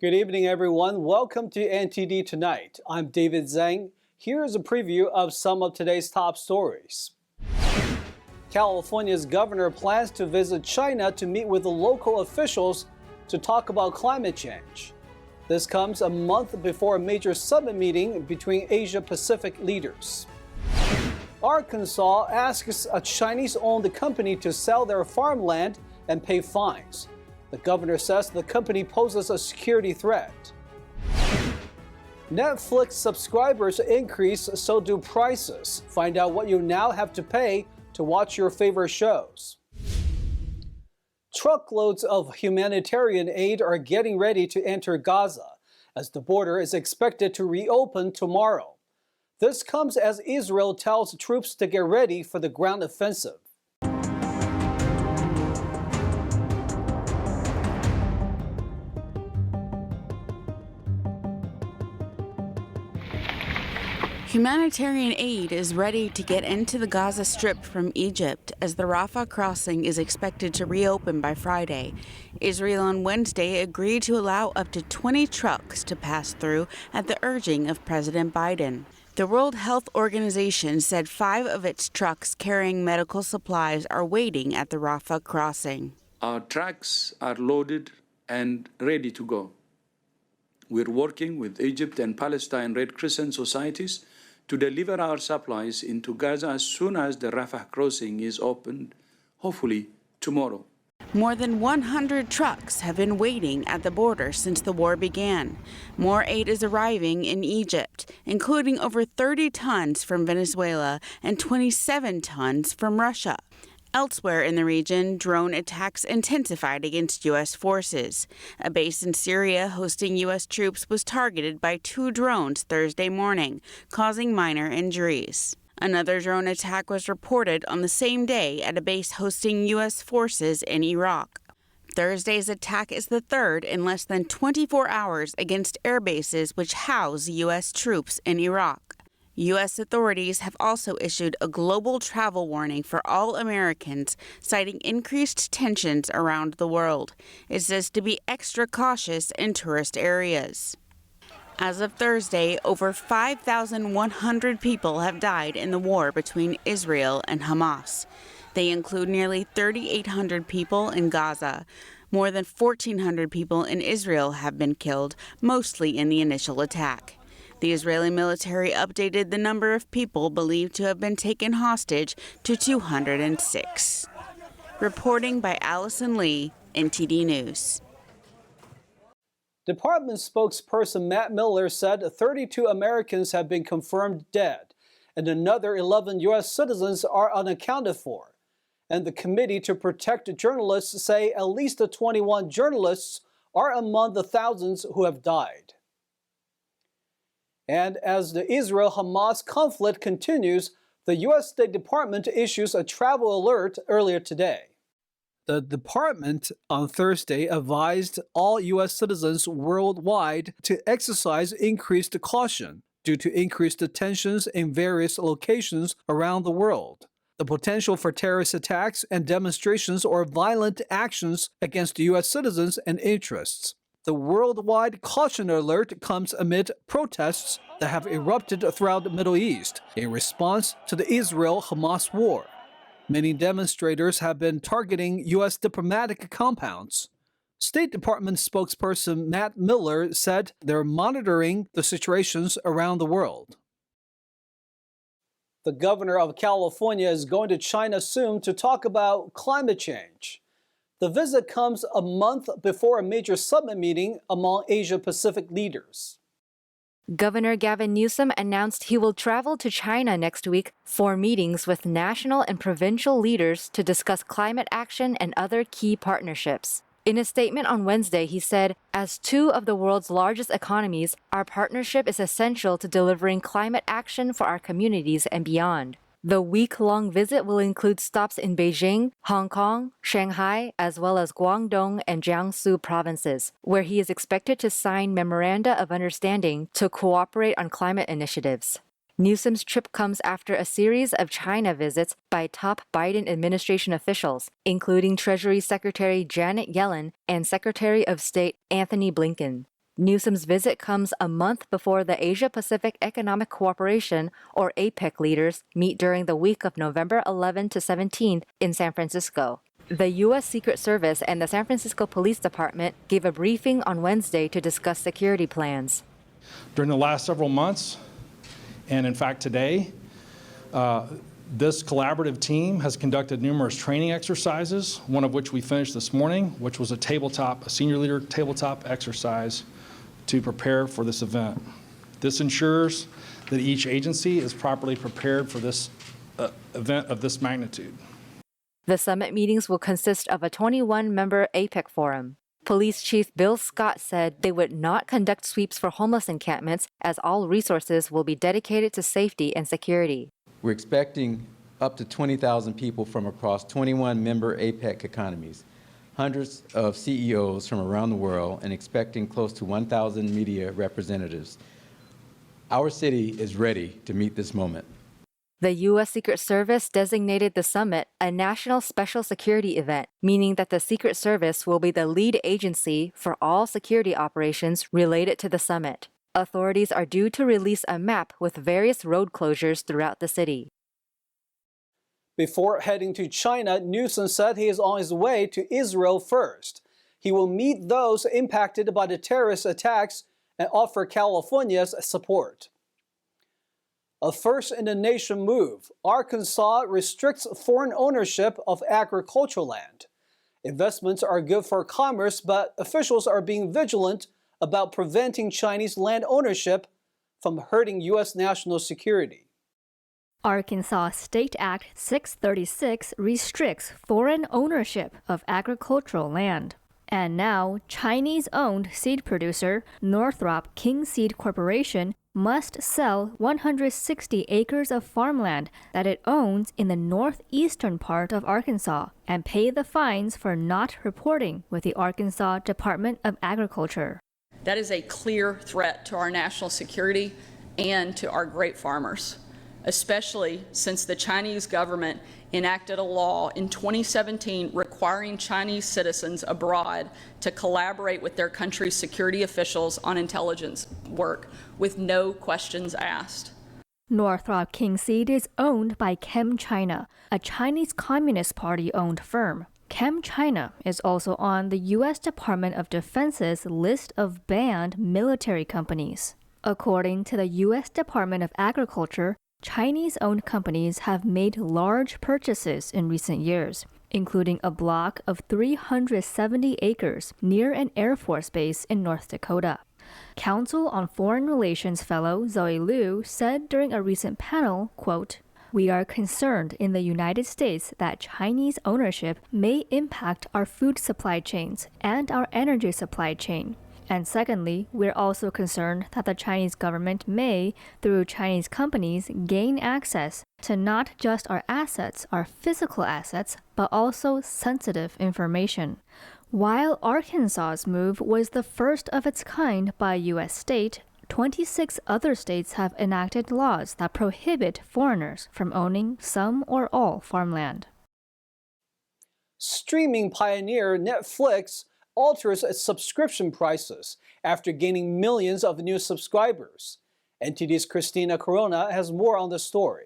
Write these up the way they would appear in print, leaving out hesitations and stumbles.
Good evening, everyone. Welcome to NTD Tonight. I'm David Zhang. Here is a preview of some of today's top stories. California's governor plans to visit China to meet with the local officials to talk about climate change. This comes a month before a major summit meeting between Asia-Pacific leaders. Arkansas asks a Chinese-owned company to sell their farmland and pay fines. The governor says the company poses a security threat. Netflix subscribers increase, so do prices. Find out what you now have to pay to watch your favorite shows. Truckloads of humanitarian aid are getting ready to enter Gaza, as the border is expected to reopen tomorrow. This comes as Israel tells troops to get ready for the ground offensive. Humanitarian aid is ready to get into the Gaza Strip from Egypt as the Rafah crossing is expected to reopen by Friday. Israel on Wednesday agreed to allow up to 20 trucks to pass through at the urging of President Biden. The World Health Organization said 5 of its trucks carrying medical supplies are waiting at the Rafah crossing. Our trucks are loaded and ready to go. We're working with Egypt and Palestine Red Crescent societies to deliver our supplies into Gaza as soon as the Rafah crossing is opened, hopefully tomorrow. More than 100 trucks have been waiting at the border since the war began. More aid is arriving in Egypt, including over 30 tons from Venezuela and 27 tons from Russia. Elsewhere in the region, drone attacks intensified against U.S. forces. A base in Syria hosting U.S. troops was targeted by 2 drones Thursday morning, causing minor injuries. Another drone attack was reported on the same day at a base hosting U.S. forces in Iraq. Thursday's attack is the third in less than 24 hours against air bases which house U.S. troops in Iraq. U.S. authorities have also issued a global travel warning for all Americans, citing increased tensions around the world. It says to be extra cautious in tourist areas. As of Thursday, over 5,100 people have died in the war between Israel and Hamas. They include nearly 3,800 people in Gaza. More than 1,400 people in Israel have been killed, mostly in the initial attack. The Israeli military updated the number of people believed to have been taken hostage to 206. Reporting by Allison Lee, NTD News. Department spokesperson Matt Miller said 32 Americans have been confirmed dead, and another 11 U.S. citizens are unaccounted for. And the Committee to Protect Journalists say at least 21 journalists are among the thousands who have died. And as the Israel-Hamas conflict continues, the U.S. State Department issues a travel alert earlier today. The department on Thursday advised all U.S. citizens worldwide to exercise increased caution due to increased tensions in various locations around the world. The potential for terrorist attacks and demonstrations or violent actions against U.S. citizens and interests. The worldwide caution alert comes amid protests that have erupted throughout the Middle East in response to the Israel-Hamas war. Many demonstrators have been targeting U.S. diplomatic compounds. State Department spokesperson Matt Miller said they're monitoring the situations around the world. The governor of California is going to China soon to talk about climate change. The visit comes a month before a major summit meeting among Asia-Pacific leaders. Governor Gavin Newsom announced he will travel to China next week for meetings with national and provincial leaders to discuss climate action and other key partnerships. In a statement on Wednesday, he said, "As 2 of the world's largest economies, our partnership is essential to delivering climate action for our communities and beyond." The week-long visit will include stops in Beijing, Hong Kong, Shanghai, as well as Guangdong and Jiangsu provinces, where he is expected to sign memoranda of understanding to cooperate on climate initiatives. Newsom's trip comes after a series of China visits by top Biden administration officials, including Treasury Secretary Janet Yellen and Secretary of State Anthony Blinken. Newsom's visit comes a month before the Asia-Pacific Economic Cooperation, or APEC, leaders meet during the week of November 11 to 17 in San Francisco. The U.S. Secret Service and the San Francisco Police Department gave a briefing on Wednesday to discuss security plans. During the last several months, and in fact today, this collaborative team has conducted numerous training exercises, one of which we finished this morning, which was a senior leader tabletop exercise to prepare for this event. This ensures that each agency is properly prepared for this event of this magnitude. The summit meetings will consist of a 21-member APEC forum. Police Chief Bill Scott said they would not conduct sweeps for homeless encampments as all resources will be dedicated to safety and security. We're expecting up to 20,000 people from across 21 member APEC economies, hundreds of CEOs from around the world, and expecting close to 1,000 media representatives. Our city is ready to meet this moment. The U.S. Secret Service designated the summit a national special security event, meaning that the Secret Service will be the lead agency for all security operations related to the summit. Authorities are due to release a map with various road closures throughout the city. Before heading to China, Newsom said he is on his way to Israel first. He will meet those impacted by the terrorist attacks and offer California's support. A first-in-the-nation move, Arkansas restricts foreign ownership of agricultural land. Investments are good for commerce, but officials are being vigilant about preventing Chinese land ownership from hurting U.S. national security. Arkansas State Act 636 restricts foreign ownership of agricultural land. And now, Chinese-owned seed producer Northrop King Seed Corporation must sell 160 acres of farmland that it owns in the northeastern part of Arkansas and pay the fines for not reporting with the Arkansas Department of Agriculture. That is a clear threat to our national security and to our great farmers, especially since the Chinese government enacted a law in 2017 requiring Chinese citizens abroad to collaborate with their country's security officials on intelligence work with no questions asked. Northrop King Seed is owned by ChemChina, a Chinese Communist Party-owned firm. ChemChina is also on the U.S. Department of Defense's list of banned military companies. According to the U.S. Department of Agriculture, Chinese-owned companies have made large purchases in recent years, including a block of 370 acres near an Air Force base in North Dakota. Council on Foreign Relations fellow Zoe Liu said during a recent panel, quote, "We are concerned in the United States that Chinese ownership may impact our food supply chains and our energy supply chain. And secondly, we're also concerned that the Chinese government may, through Chinese companies, gain access to not just our assets, our physical assets, but also sensitive information." While Arkansas's move was the first of its kind by a U.S. state, 26 other states have enacted laws that prohibit foreigners from owning some or all farmland. Streaming pioneer Netflix alters its subscription prices after gaining millions of new subscribers. NTD's Christina Corona has more on the story.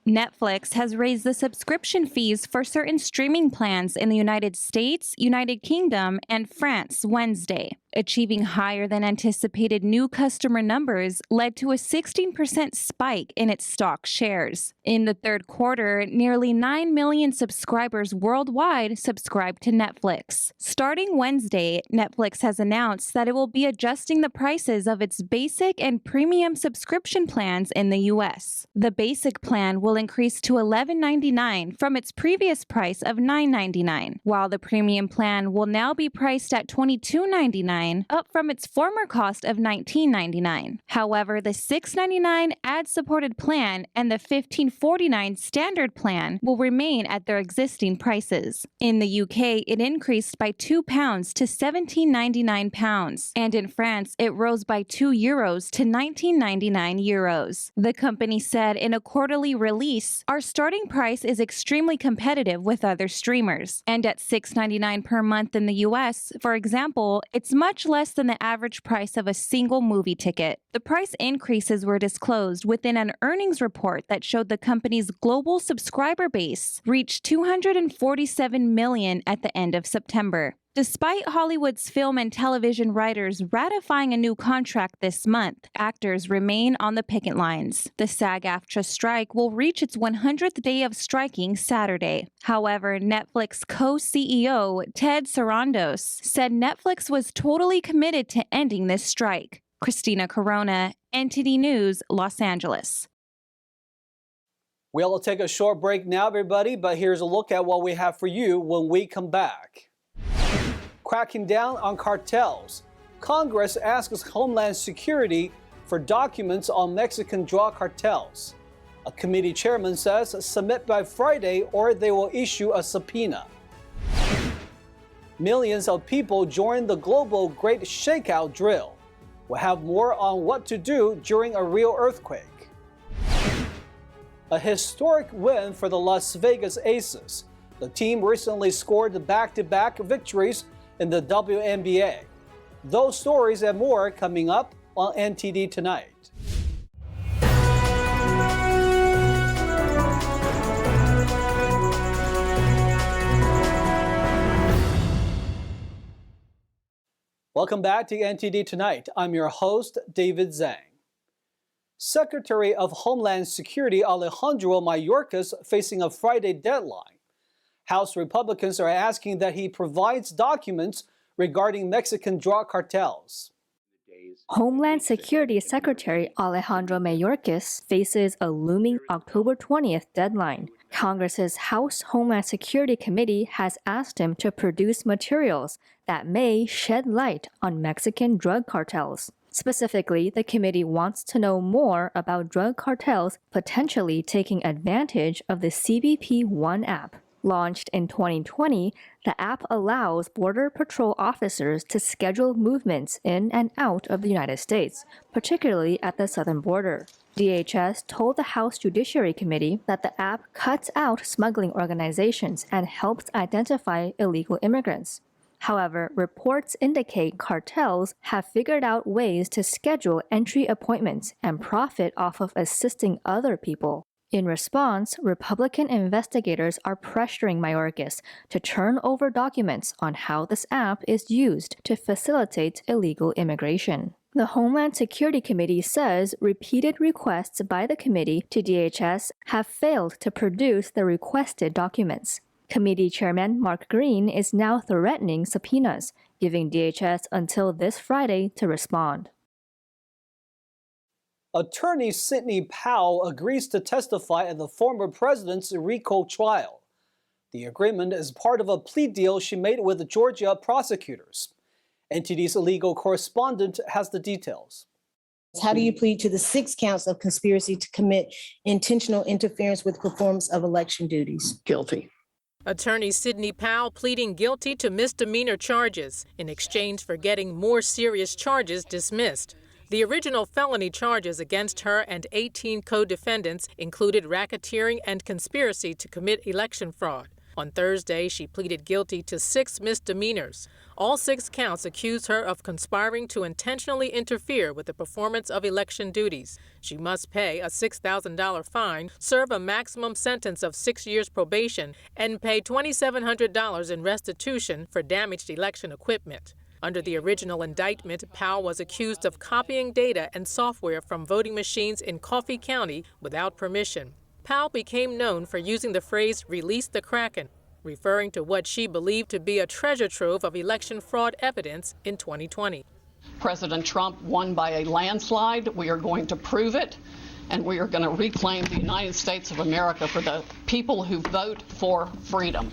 Netflix has raised the subscription fees for certain streaming plans in the United States, United Kingdom, and France Wednesday. Achieving higher than anticipated new customer numbers led to a 16% spike in its stock shares. In the third quarter, nearly 9 million subscribers worldwide subscribed to Netflix. Starting Wednesday, Netflix has announced that it will be adjusting the prices of its basic and premium subscription plans in the U.S. The basic plan will increase to $11.99 from its previous price of $9.99, while the premium plan will now be priced at $22.99, up from its former cost of $19.99. However, the $6.99 ad-supported plan and the $15.49 standard plan will remain at their existing prices. In the UK, it increased by £2 to £17.99, and in France, it rose by €2 to €19.99. The company said in a quarterly release, "Our starting price is extremely competitive with other streamers, and at $6.99 per month in the US, for example, it's much much less than the average price of a single movie ticket. The price increases were disclosed within an earnings report that showed the company's global subscriber base reached 247 million at the end of September. Despite Hollywood's film and television writers ratifying a new contract this month, actors remain on the picket lines. The SAG-AFTRA strike will reach its 100th day of striking Saturday. However, Netflix co-CEO Ted Sarandos said Netflix was totally committed to ending this strike. Christina Corona, NTD News, Los Angeles. We'll take a short break now, everybody, but here's a look at what we have for you when we come back. Cracking down on cartels. Congress asks Homeland Security for documents on Mexican drug cartels. A committee chairman says submit by Friday or they will issue a subpoena. Millions of people join the global Great Shakeout drill. We'll have more on what to do during a real earthquake. A historic win for the Las Vegas Aces. The team recently scored back-to-back victories in the WNBA. Those stories and more coming up on NTD Tonight. Welcome back to NTD Tonight. I'm your host, David Zhang. Secretary of Homeland Security Alejandro Mayorkas facing a Friday deadline. House Republicans are asking that he provides documents regarding Mexican drug cartels. Homeland Security Secretary Alejandro Mayorkas faces a looming October 20th deadline. Congress's House Homeland Security Committee has asked him to produce materials that may shed light on Mexican drug cartels. Specifically, the committee wants to know more about drug cartels potentially taking advantage of the CBP One app. Launched in 2020, the app allows Border Patrol officers to schedule movements in and out of the United States, particularly at the southern border. DHS told the House Judiciary Committee that the app cuts out smuggling organizations and helps identify illegal immigrants. However, reports indicate cartels have figured out ways to schedule entry appointments and profit off of assisting other people. In response, Republican investigators are pressuring Mayorkas to turn over documents on how this app is used to facilitate illegal immigration. The Homeland Security Committee says repeated requests by the committee to DHS have failed to produce the requested documents. Committee Chairman Mark Green is now threatening subpoenas, giving DHS until this Friday to respond. Attorney Sidney Powell agrees to testify at the former president's Rico trial. The agreement is part of a plea deal she made with the Georgia prosecutors. NTD's legal correspondent has the details. How do you plead to the 6 counts of conspiracy to commit intentional interference with performance of election duties? Guilty. Attorney Sidney Powell pleading guilty to misdemeanor charges in exchange for getting more serious charges dismissed. The original felony charges against her and 18 co-defendants included racketeering and conspiracy to commit election fraud. On Thursday, she pleaded guilty to 6 misdemeanors. All 6 counts accuse her of conspiring to intentionally interfere with the performance of election duties. She must pay a $6,000 fine, serve a maximum sentence of 6 years probation, and pay $2,700 in restitution for damaged election equipment. Under the original indictment, Powell was accused of copying data and software from voting machines in Coffee County without permission. Powell became known for using the phrase "release the Kraken," referring to what she believed to be a treasure trove of election fraud evidence in 2020. President Trump won by a landslide. We are going to prove it, and we are going to reclaim the United States of America for the people who vote for freedom.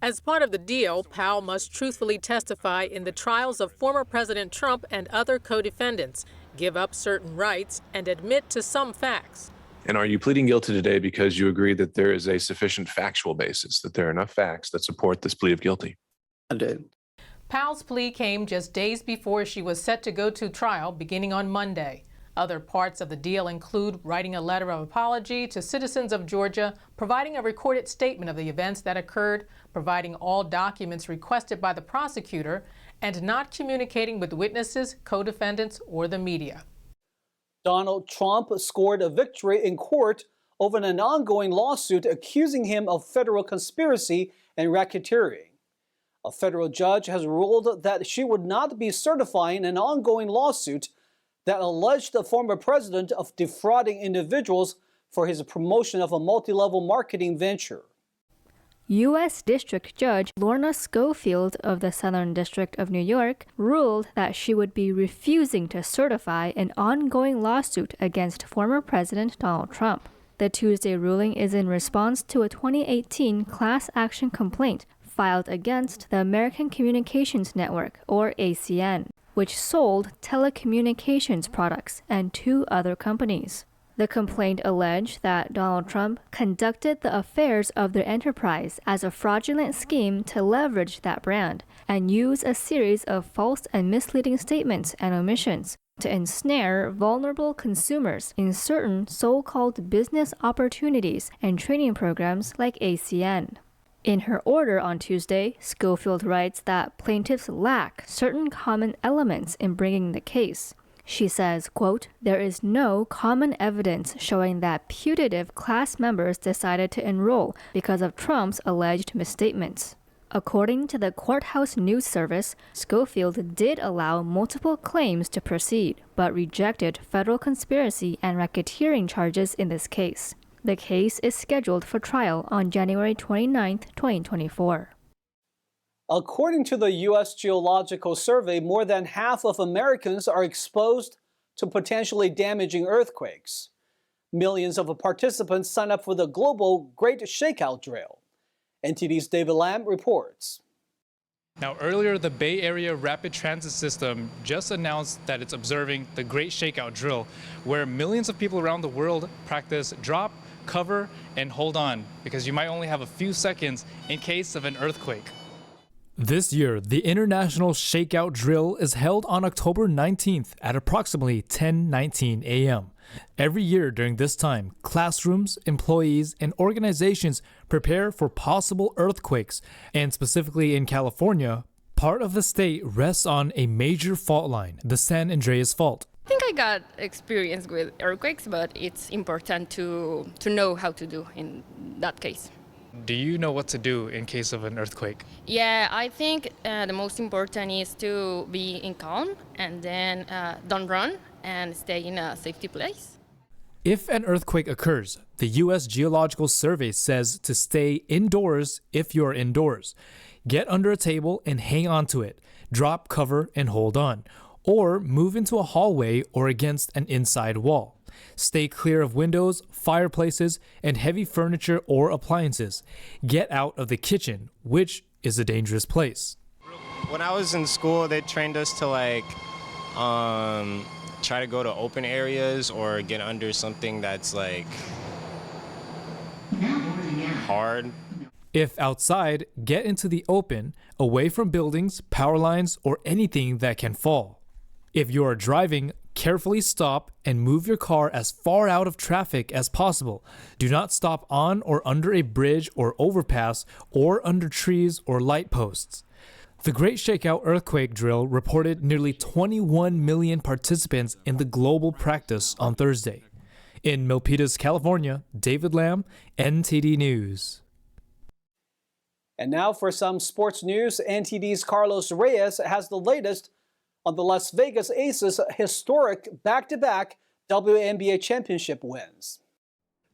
As part of the deal, Powell must truthfully testify in the trials of former President Trump and other co-defendants, give up certain rights, and admit to some facts. And are you pleading guilty today because you agree that there is a sufficient factual basis, that there are enough facts that support this plea of guilty? I do. Powell's plea came just days before she was set to go to trial beginning on Monday. Other parts of the deal include writing a letter of apology to citizens of Georgia, providing a recorded statement of the events that occurred, providing all documents requested by the prosecutor, and not communicating with witnesses, co-defendants, or the media. Donald Trump scored a victory in court over an ongoing lawsuit accusing him of federal conspiracy and racketeering. A federal judge has ruled that she would not be certifying an ongoing lawsuit that alleged the former president of defrauding individuals for his promotion of a multi-level marketing venture. U.S. District Judge Lorna Schofield of the Southern District of New York ruled that she would be refusing to certify an ongoing lawsuit against former President Donald Trump. The Tuesday ruling is in response to a 2018 class action complaint filed against the American Communications Network, or ACN, which sold telecommunications products and 2 other companies. The complaint alleged that Donald Trump conducted the affairs of their enterprise as a fraudulent scheme to leverage that brand and use a series of false and misleading statements and omissions to ensnare vulnerable consumers in certain so-called business opportunities and training programs like ACN. In her order on Tuesday, Schofield writes that plaintiffs lack certain common elements in bringing the case. She says, quote, "There is no common evidence showing that putative class members decided to enroll because of Trump's alleged misstatements." According to the Courthouse News Service, Schofield did allow multiple claims to proceed, but rejected federal conspiracy and racketeering charges in this case. The case is scheduled for trial on January 29, 2024. According to the U.S. Geological Survey, more than half of Americans are exposed to potentially damaging earthquakes. Millions of participants sign up for the global Great Shakeout drill. NTD's David Lamb reports. Now, earlier, the Bay Area Rapid Transit System just announced that it's observing the Great Shakeout drill, where millions of people around the world practice drop, cover, and hold on, because you might only have a few seconds in case of an earthquake. This year, the International Shakeout Drill is held on October 19th at approximately 10:19 a.m. Every year during this time, classrooms, employees, and organizations prepare for possible earthquakes, and specifically in California, part of the state rests on a major fault line, the San Andreas Fault. I think I got experience with earthquakes, but it's important to know how to do in that case. Do you know what to do in case of an earthquake? Yeah, I think the most important is to be in calm and then don't run and stay in a safety place. If an earthquake occurs, the U.S. Geological Survey says to stay indoors if you're indoors. Get under a table and hang on to it. Drop, cover, and hold on. Or move into a hallway or against an inside wall. Stay clear of windows, fireplaces, and heavy furniture or appliances. Get out of the kitchen, which is a dangerous place. When I was in school, they trained us to try to go to open areas or get under something that's hard. If outside, get into the open, away from buildings, power lines, or anything that can fall. If you are driving, carefully stop and move your car as far out of traffic as possible. Do not stop on or under a bridge or overpass or under trees or light posts. The Great Shakeout earthquake drill reported nearly 21 million participants in the global practice on Thursday. In Milpitas, California, David Lamb, NTD News. And now for some sports news. NTD's Carlos Reyes has the latest on the Las Vegas Aces' historic back-to-back WNBA championship wins.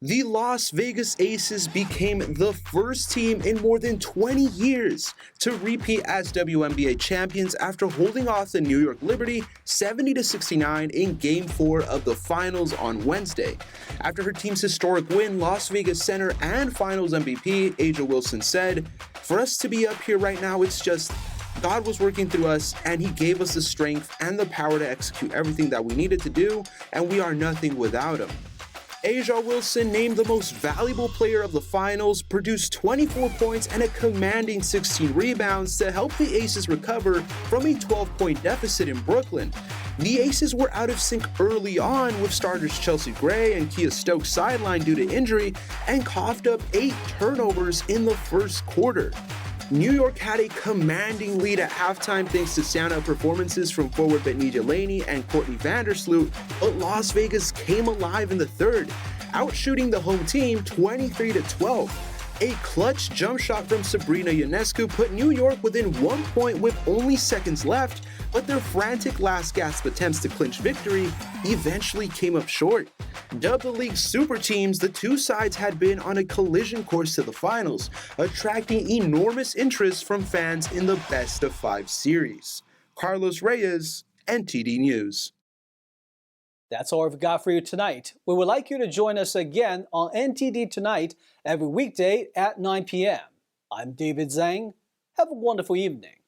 The Las Vegas Aces became the first team in more than 20 years to repeat as WNBA champions after holding off the New York Liberty 70-69 in Game 4 of the Finals on Wednesday. After her team's historic win, Las Vegas center and Finals MVP A'ja Wilson said, "For us to be up here right now, it's just God was working through us, and He gave us the strength and the power to execute everything that we needed to do, and we are nothing without Him." A'ja Wilson, named the most valuable player of the finals, produced 24 points and a commanding 16 rebounds to help the Aces recover from a 12-point deficit in Brooklyn. The Aces were out of sync early on, with starters Chelsea Gray and Kia Stokes sidelined due to injury and coughed up 8 turnovers in the first quarter. New York had a commanding lead at halftime thanks to standout performances from forward Benija Laney and Courtney Vandersloot, but Las Vegas came alive in the third, outshooting the home team 23-12. A clutch jump shot from Sabrina Ionescu put New York within 1 point with only seconds left, but their frantic last-gasp attempts to clinch victory eventually came up short. Dubbed the league's super teams, the two sides had been on a collision course to the finals, attracting enormous interest from fans in the best-of-5 series. Carlos Reyes, NTD News. That's all we've got for you tonight. We would like you to join us again on NTD Tonight every weekday at 9 p.m. I'm David Zhang. Have a wonderful evening.